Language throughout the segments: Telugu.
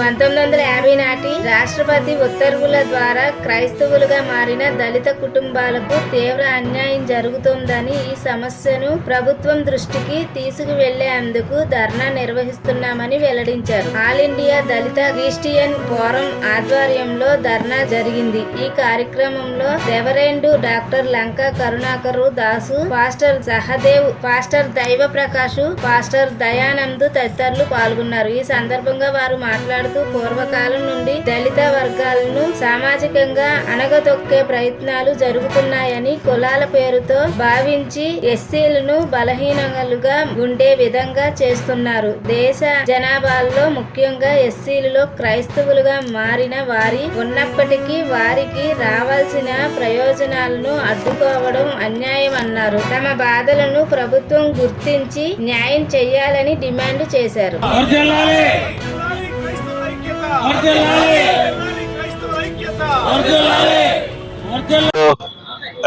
1950 నాటి రాష్ట్రపతి ఉత్తర్వుల ద్వారా క్రైస్తవులుగా మారిన దళిత కుటుంబాలకు తీవ్ర అన్యాయం జరుగుతోందని ఈ సమస్యను ప్రభుత్వం దృష్టికి తీసుకువెళ్లేందుకు ధర్నా నిర్వహిస్తున్నామని వెల్లడించారు. ఆల్ ఇండియా దళిత క్రిస్టియన్ ఫోరం ఆధ్వర్యంలో ధర్నా జరిగింది. ఈ కార్యక్రమంలో రెవరెండు doctor Lanka Karunakar Dasu, pastor Sahadev, pastor దైవ ప్రకాష్, పాస్టర్ దయానంద్ తదితరులు పాల్గొన్నారు. ఈ సందర్భంగా వారు మాట్లాడుతూ పూర్వకాలం నుండి దళిత వర్గాలను సామాజికంగా అణగదొక్కే ప్రయత్నాలు జరుగుతున్నాయని, కులాల పేరుతో భావించి ఎస్సీలను బలహీనలుగా ఉండే విధంగా చేస్తున్నారు. దేశ జనాభాలో ముఖ్యంగా ఎస్సీలలో క్రైస్తవులుగా మారిన వారి ఉన్నప్పటికీ వారికి రావాల్సిన ప్రయోజనాలను అడ్డుకోవడం అన్యాయం అన్నారు. తమ బాధలను ప్రభుత్వం గుర్తించి న్యాయం చేయాలని డిమాండ్ చేశారు.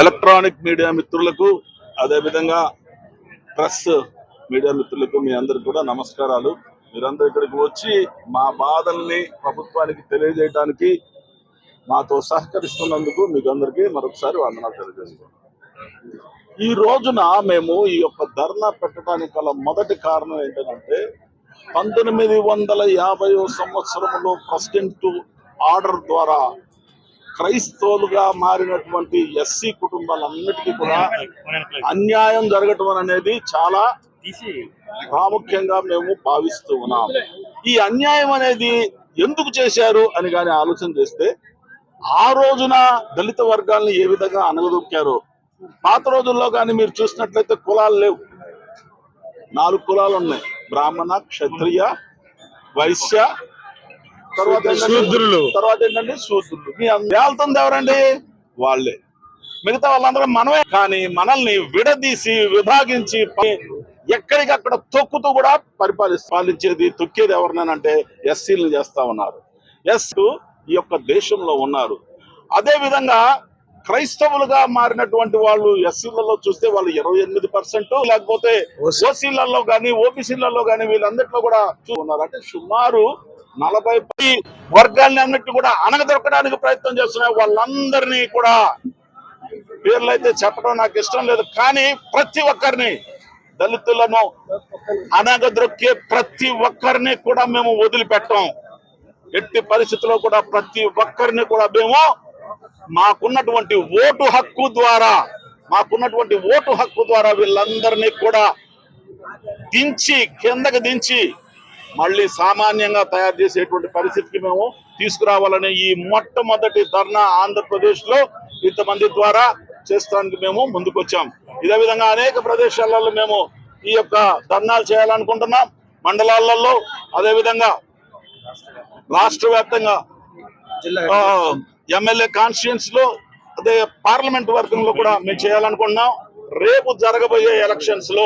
ఎలక్ట్రానిక్ మీడియా మిత్రులకు, అదే విధంగా ప్రెస్ మీడియా మిత్రులకు మీ అందరికి కూడా నమస్కారాలు. మీరందరూ ఇక్కడికి వచ్చి మా బాధల్ని ప్రభుత్వానికి తెలియజేయడానికి మాతో సహకరిస్తున్నందుకు మీకు అందరికీ మరొకసారి వందనాలు తెలియజేస్తున్నాం. ఈ రోజున మేము ఈ యొక్క ధర్నా పెట్టడానికి గల మొదటి కారణం ఏంటంటే 1950 సంవత్సరంలో ప్రెసిడెంట్ ఆర్డర్ ద్వారా క్రైస్తవులుగా మారినటువంటి ఎస్సీ కుటుంబాలన్నిటికీ కూడా అన్యాయం జరగటం అనేది చాలా ప్రాముఖ్యంగా మేము భావిస్తూ ఉన్నాం. ఈ అన్యాయం అనేది ఎందుకు చేశారు అని కానీ ఆలోచన చేస్తే, ఆ రోజున దళిత వర్గాలను ఏ విధంగా అనగదొక్కారో, పాత రోజుల్లో కానీ మీరు చూసినట్లయితే కులాలు లేవు. 4 కులాలు ఉన్నాయి: బ్రాహ్మణ, క్షత్రియ, వైశ్య, తర్వాత ఏంటంటే శూద్రులు. మీ వెళ్తుంది ఎవరండి? వాళ్ళే. మిగతా వాళ్ళందరూ మనమే. కానీ మనల్ని విడదీసి విభాగించి ఎక్కడికక్కడ తొక్కుతూ కూడా పాలించేది, తొక్కేది ఎవరినంటే ఎస్సీలను చేస్తా ఉన్నారు. ఈ యొక్క దేశంలో ఉన్నారు. అదే విధంగా క్రైస్తవులుగా మారినటువంటి వాళ్ళు ఎస్సీలలో చూస్తే వాళ్ళు 28%, లేకపోతే ఓసీలలో కానీ ఓబీసీలలో కానీ వీళ్ళందరిలో కూడా ఉన్నారు. అంటే సుమారు 40 వర్గాలని అన్నిటి కూడా అణగదొక్కడానికి ప్రయత్నం చేస్తున్నాయి. వాళ్ళందరినీ కూడా పేర్లు అయితే చెప్పడం నాకు ఇష్టం లేదు, కానీ ప్రతి ఒక్కరిని, దళితులను అణగదొక్కే ప్రతి ఒక్కరిని కూడా మేము వదిలిపెట్టాం. ఎట్టి పరిస్థితుల్లో కూడా ప్రతి ఒక్కరిని కూడా మేము మాకున్నటువంటి ఓటు హక్కు ద్వారా వీళ్ళందరినీ కూడా కిందకి దించి మళ్ళీ సామాన్యంగా తయారు చేసేటువంటి పరిస్థితికి మేము తీసుకురావాలని ఈ మొట్టమొదటి ధర్నా ఆంధ్రప్రదేశ్ లో ఇంతమంది ద్వారా చేస్తానికి మేము ముందుకొచ్చాం. ఇదే విధంగా అనేక ప్రదేశాలలో మేము ఈ యొక్క ధర్నాలు చేయాలనుకుంటున్నాం. మండలాలలో, అదే విధంగా రాష్ట్ర వ్యాప్తంగా ఎమ్మెల్యే కాన్స్టిట్యూన్స్ లో, అదే పార్లమెంట్ వర్గంలో కూడా మేము చేయాలనుకుంటున్నాం. రేపు జరగబోయే ఎలక్షన్స్ లో